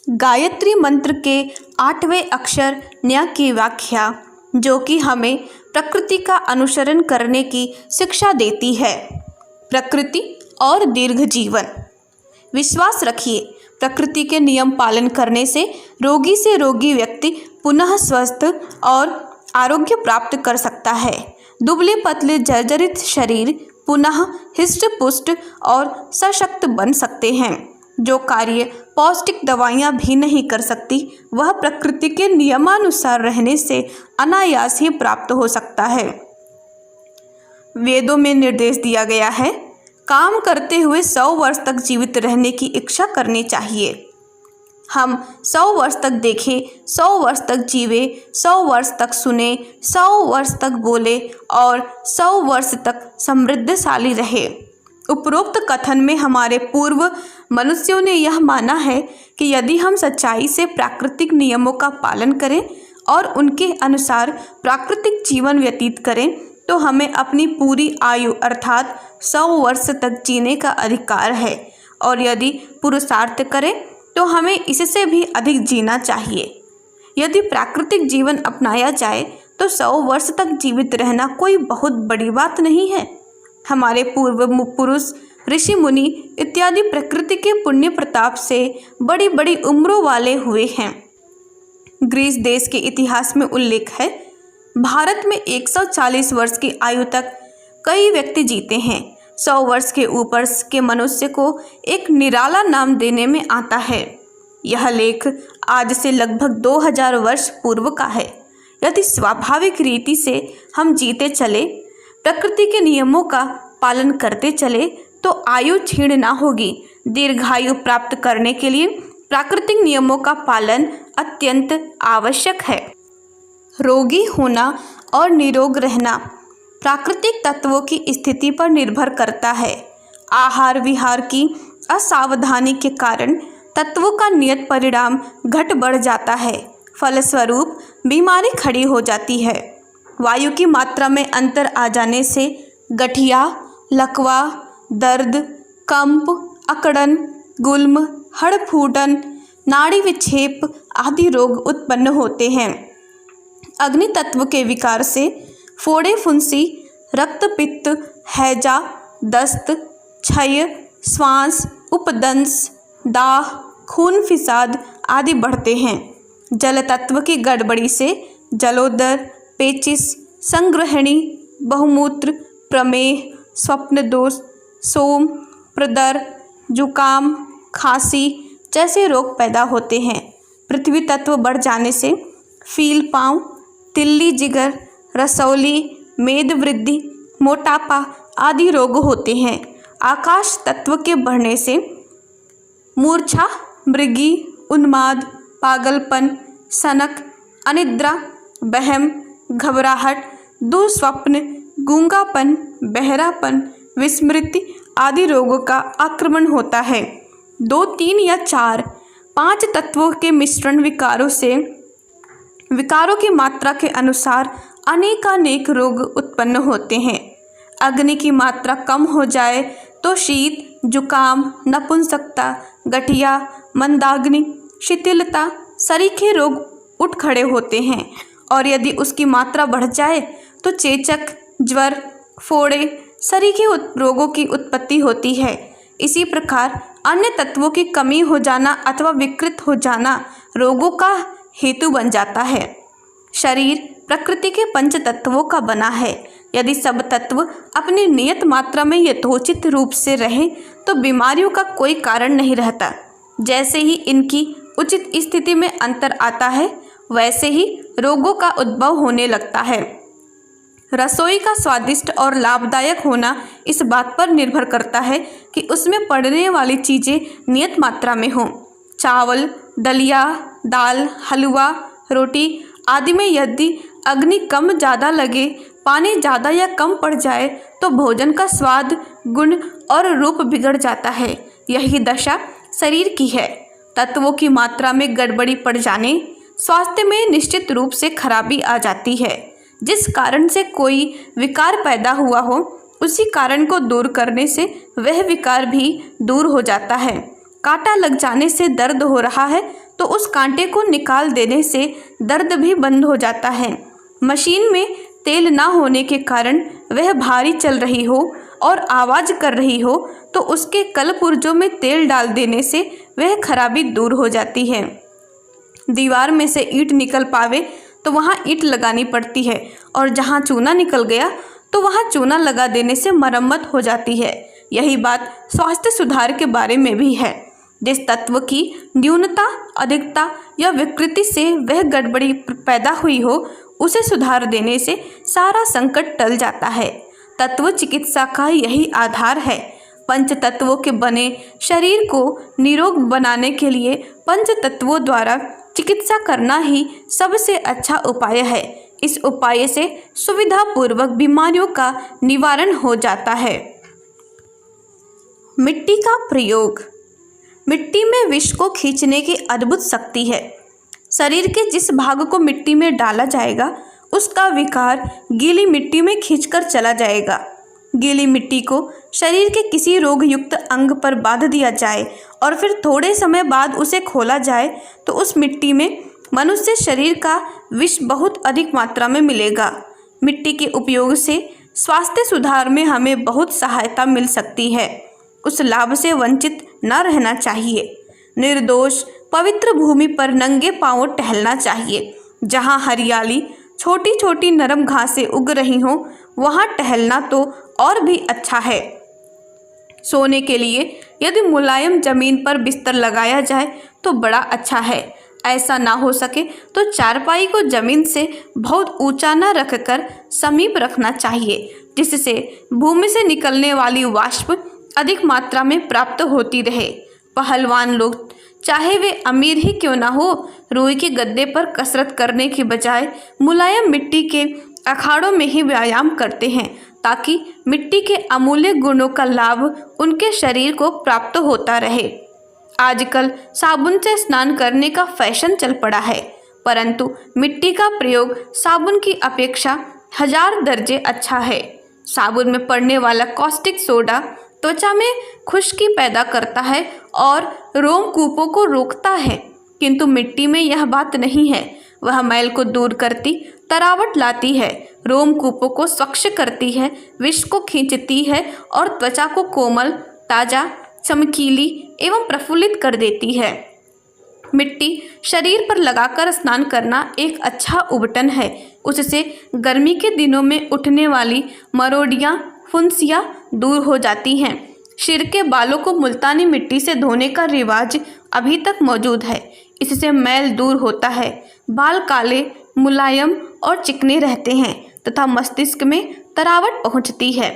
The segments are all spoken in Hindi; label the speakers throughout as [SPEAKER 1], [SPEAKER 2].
[SPEAKER 1] गायत्री मंत्र के 8वें अक्षर न्य की व्याख्या, जो कि हमें प्रकृति का अनुसरण करने की शिक्षा देती है। प्रकृति और दीर्घ जीवन। विश्वास रखिए, प्रकृति के नियम पालन करने से रोगी व्यक्ति पुनः स्वस्थ और आरोग्य प्राप्त कर सकता है। दुबले पतले जर्जरित शरीर पुनः हिष्ट पुष्ट और सशक्त बन सकते हैं। जो कार्य पौष्टिक दवाइयाँ भी नहीं कर सकती, वह प्रकृति के नियमानुसार रहने से अनायास ही प्राप्त हो सकता है। वेदों में निर्देश दिया गया है, काम करते हुए 100 वर्ष तक जीवित रहने की इच्छा करनी चाहिए। हम 100 वर्ष तक देखें, 100 वर्ष तक जीवे, 100 वर्ष तक सुने, 100 वर्ष तक बोले और 100 वर्ष तक समृद्धशाली रहे। उपरोक्त कथन में हमारे पूर्व मनुष्यों ने यह माना है कि यदि हम सच्चाई से प्राकृतिक नियमों का पालन करें और उनके अनुसार प्राकृतिक जीवन व्यतीत करें तो हमें अपनी पूरी आयु अर्थात 100 वर्ष तक जीने का अधिकार है, और यदि पुरुषार्थ करें तो हमें इससे भी अधिक जीना चाहिए। यदि प्राकृतिक जीवन अपनाया जाए तो 100 वर्ष तक जीवित रहना कोई बहुत बड़ी बात नहीं है। हमारे पूर्व पुरुष ऋषि मुनि इत्यादि प्रकृति के पुण्य प्रताप से बड़ी बड़ी उम्रों वाले हुए हैं। ग्रीस देश के इतिहास में उल्लेख है, भारत में 140 वर्ष की आयु तक कई व्यक्ति जीते हैं। 100 वर्ष के ऊपर के मनुष्य को एक निराला नाम देने में आता है। यह लेख आज से लगभग 2000 वर्ष पूर्व का है। यदि स्वाभाविक रीति से हम जीते चले, प्रकृति के नियमों का पालन करते चले, तो आयु क्षीण ना होगी। दीर्घायु प्राप्त करने के लिए प्राकृतिक नियमों का पालन अत्यंत आवश्यक है। रोगी होना और निरोग रहना प्राकृतिक तत्वों की स्थिति पर निर्भर करता है। आहार विहार की असावधानी के कारण तत्वों का नियत परिणाम घट बढ़ जाता है। फलस्वरूप बीमारी खड़ी हो जाती है। वायु की मात्रा में अंतर आ जाने से गठिया, लकवा, दर्द, कंप, अकड़न, गुल्म, हड़फूटन, नाड़ी विक्षेप आदि रोग उत्पन्न होते हैं। अग्नि तत्व के विकार से फोड़े फुंसी, रक्तपित्त, हैजा, दस्त, क्षय, श्वास, उपदंश, दाह, खून फिसाद आदि बढ़ते हैं। जल तत्व की गड़बड़ी से जलोदर, पेचिस, संग्रहणी, बहुमूत्र, प्रमेह, स्वप्न दोष, सोम, प्रदर, जुकाम, खांसी जैसे रोग पैदा होते हैं। पृथ्वी तत्व बढ़ जाने से फील पाँव, तिल्ली जिगर, रसौली, मेद वृद्धि, मोटापा आदि रोग होते हैं। आकाश तत्व के बढ़ने से मूर्छा, मृगी, उन्माद, पागलपन, सनक, अनिद्रा, बहम, घबराहट, दुस्वप्न, गूंगापन, बहरापन, विस्मृति आदि रोगों का आक्रमण होता है। 2, 3 या 4, 5 तत्वों के मिश्रण विकारों की मात्रा के अनुसार अनेकानेक रोग उत्पन्न होते हैं। अग्नि की मात्रा कम हो जाए तो शीत, जुकाम, नपुंसकता, गठिया, मंदाग्नि, शिथिलता सरीखे रोग उठ खड़े होते हैं, और यदि उसकी मात्रा बढ़ जाए तो चेचक, ज्वर, फोड़े सरीखे रोगों की उत्पत्ति होती है। इसी प्रकार अन्य तत्वों की कमी हो जाना अथवा विकृत हो जाना रोगों का हेतु बन जाता है। शरीर प्रकृति के पंच तत्वों का बना है। यदि सब तत्व अपनी नियत मात्रा में यथोचित रूप से रहे तो बीमारियों का कोई कारण नहीं रहता। जैसे ही इनकी उचित स्थिति में अंतर आता है, वैसे ही रोगों का उद्भव होने लगता है। रसोई का स्वादिष्ट और लाभदायक होना इस बात पर निर्भर करता है कि उसमें पड़ने वाली चीज़ें नियत मात्रा में हों। चावल, दलिया, दाल, हलवा, रोटी आदि में यदि अग्नि कम ज़्यादा लगे, पानी ज़्यादा या कम पड़ जाए तो भोजन का स्वाद, गुण और रूप बिगड़ जाता है। यही दशा शरीर की है। तत्वों की मात्रा में गड़बड़ी पड़ जाने स्वास्थ्य में निश्चित रूप से खराबी आ जाती है। जिस कारण से कोई विकार पैदा हुआ हो, उसी कारण को दूर करने से वह विकार भी दूर हो जाता है। कांटा लग जाने से दर्द हो रहा है तो उस कांटे को निकाल देने से दर्द भी बंद हो जाता है। मशीन में तेल ना होने के कारण वह भारी चल रही हो और आवाज़ कर रही हो तो उसके कलपुर्जों में तेल डाल देने से वह खराबी दूर हो जाती है। दीवार में से ईंट निकल पावे तो वहाँ ईंट लगानी पड़ती है और जहाँ चूना निकल गया तो वहाँ चूना लगा देने से मरम्मत हो जाती है। यही बात स्वास्थ्य सुधार के बारे में भी है। जिस तत्व की न्यूनता, अधिकता या विकृति से वह गड़बड़ी पैदा हुई हो उसे सुधार देने से सारा संकट टल जाता है। तत्व चिकित्सा का यही आधार है। पंच तत्वों के बने शरीर को निरोग बनाने के लिए पंच तत्वों द्वारा चिकित्सा करना ही सबसे अच्छा उपाय है। इस उपाय से सुविधापूर्वक बीमारियों का निवारण हो जाता है। मिट्टी का प्रयोग। मिट्टी में विष को खींचने की अद्भुत शक्ति है। शरीर के जिस भाग को मिट्टी में डाला जाएगा उसका विकार गीली मिट्टी में खींचकर चला जाएगा। गीली मिट्टी को शरीर के किसी रोग युक्त अंग पर बांध दिया जाए और फिर थोड़े समय बाद उसे खोला जाए तो उस मिट्टी में मनुष्य शरीर का विष बहुत अधिक मात्रा में मिलेगा। मिट्टी के उपयोग से स्वास्थ्य सुधार में हमें बहुत सहायता मिल सकती है। उस लाभ से वंचित न रहना चाहिए। निर्दोष पवित्र भूमि पर नंगे पांव टहलना चाहिए। जहाँ हरियाली, छोटी छोटी नरम घासें उग रही हों वहाँ टहलना तो और भी अच्छा है। सोने के लिए यदि मुलायम जमीन पर बिस्तर लगाया जाए तो बड़ा अच्छा है। ऐसा ना हो सके तो चारपाई को जमीन से बहुत ऊंचा न रखकर समीप रखना चाहिए, जिससे भूमि से निकलने वाली वाष्प अधिक मात्रा में प्राप्त होती रहे। पहलवान लोग चाहे वे अमीर ही क्यों ना हो, रुई के गद्दे पर कसरत करने के बजाय मुलायम मिट्टी के अखाड़ों में ही व्यायाम करते हैं ताकि मिट्टी के अमूल्य गुणों का लाभ उनके शरीर को प्राप्त होता रहे। आजकल साबुन से स्नान करने का फैशन चल पड़ा है, परंतु मिट्टी का प्रयोग साबुन की अपेक्षा 1000 दर्जे अच्छा है। साबुन में पड़ने वाला कॉस्टिक सोडा त्वचा में खुश्की पैदा करता है और रोमकूपों को रोकता है, किंतु मिट्टी में यह बात नहीं है। वह मैल को दूर करती, तरावट लाती है, रोमकूपों को स्वच्छ करती है, विष को खींचती है और त्वचा को कोमल, ताज़ा, चमकीली एवं प्रफुल्लित कर देती है। मिट्टी शरीर पर लगाकर स्नान करना एक अच्छा उबटन है। उससे गर्मी के दिनों में उठने वाली मरोड़ियाँ, फुंसियाँ दूर हो जाती हैं। सिर के बालों को मुल्तानी मिट्टी से धोने का रिवाज अभी तक मौजूद है। इससे मैल दूर होता है, बाल काले, मुलायम और चिकने रहते हैं तथा मस्तिष्क में तरावट पहुँचती है।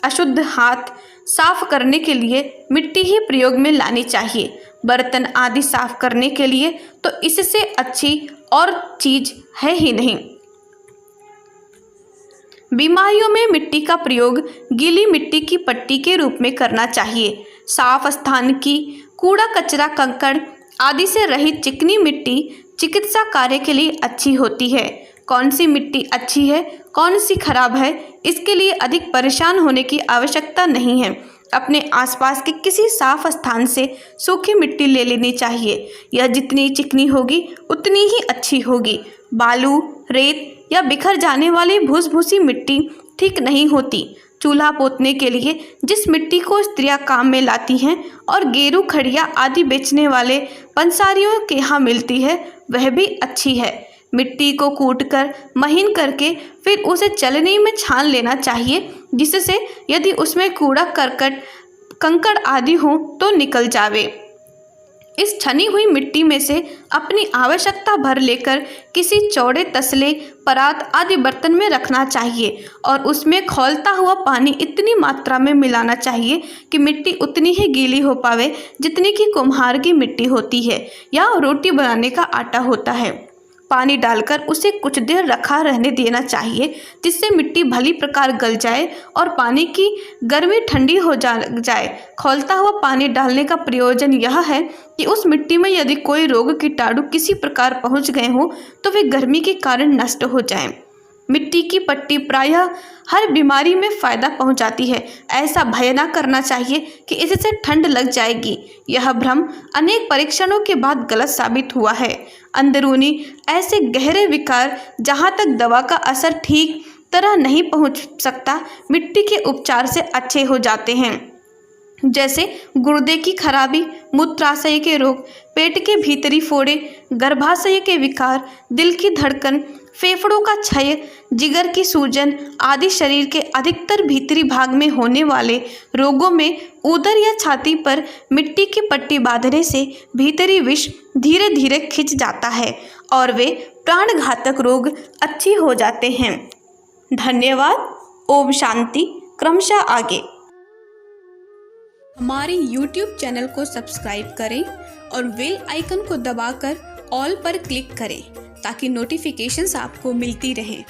[SPEAKER 1] अशुद्ध हाथ साफ करने के लिए मिट्टी ही प्रयोग में लानी चाहिए। बर्तन आदि साफ करने के लिए तो इससे अच्छी और चीज है ही नहीं। बीमारियों में मिट्टी का प्रयोग गीली मिट्टी की पट्टी के रूप में करना चाहिए। साफ स्थान की कूड़ा कचरा, कंकड़ आदि से रहित चिकनी मिट्टी चिकित्सा कार्य के लिए अच्छी होती है। कौन सी मिट्टी अच्छी है, कौन सी खराब है, इसके लिए अधिक परेशान होने की आवश्यकता नहीं है। अपने आसपास के किसी साफ स्थान से सूखी मिट्टी ले लेनी चाहिए। यह जितनी चिकनी होगी उतनी ही अच्छी होगी। बालू, रेत या बिखर जाने वाली भूसी मिट्टी ठीक नहीं होती। चूल्हा पोतने के लिए जिस मिट्टी को स्त्रियां काम में लाती हैं और गेरू, खड़िया आदि बेचने वाले पंसारियों के यहाँ मिलती है, वह भी अच्छी है। मिट्टी को कूटकर महीन करके फिर उसे चलनी में छान लेना चाहिए, जिससे यदि उसमें कूड़ा करकट, कंकड़ आदि हो तो निकल जावे। इस छनी हुई मिट्टी में से अपनी आवश्यकता भर लेकर किसी चौड़े तसले, परात आदि बर्तन में रखना चाहिए और उसमें खौलता हुआ पानी इतनी मात्रा में मिलाना चाहिए कि मिट्टी उतनी ही गीली हो पावे जितनी कि कुम्हार की मिट्टी होती है या रोटी बनाने का आटा होता है। पानी डालकर उसे कुछ देर रखा रहने देना चाहिए, जिससे मिट्टी भली प्रकार गल जाए और पानी की गर्मी ठंडी हो जाए। खौलता हुआ पानी डालने का प्रयोजन यह है कि उस मिट्टी में यदि कोई रोग कीटाणु किसी प्रकार पहुंच गए हों तो वे गर्मी के कारण नष्ट हो जाएं। मिट्टी मिट्टी की पट्टी प्रायः हर बीमारी में फ़ायदा पहुंचाती है। ऐसा भय न करना चाहिए कि इससे ठंड लग जाएगी। यह भ्रम अनेक परीक्षणों के बाद गलत साबित हुआ है। अंदरूनी ऐसे गहरे विकार जहां तक दवा का असर ठीक तरह नहीं पहुंच सकता, मिट्टी के उपचार से अच्छे हो जाते हैं। जैसे गुर्दे की खराबी, मूत्राशय के रोग, पेट के भीतरी फोड़े, गर्भाशय के विकार, दिल की धड़कन, फेफड़ों का क्षय, जिगर की सूजन आदि शरीर के अधिकतर भीतरी भाग में होने वाले रोगों में उदर या छाती पर मिट्टी की पट्टी बांधने से भीतरी विष धीरे धीरे खिंच जाता है और वे प्राणघातक रोग अच्छी हो जाते हैं। धन्यवाद। ओम शांति। क्रमशः आगे। हमारे YouTube चैनल को सब्सक्राइब करें और बेल आइकन को दबाकर ऑल पर क्लिक करें ताकि नोटिफिकेशंस आपको मिलती रहें।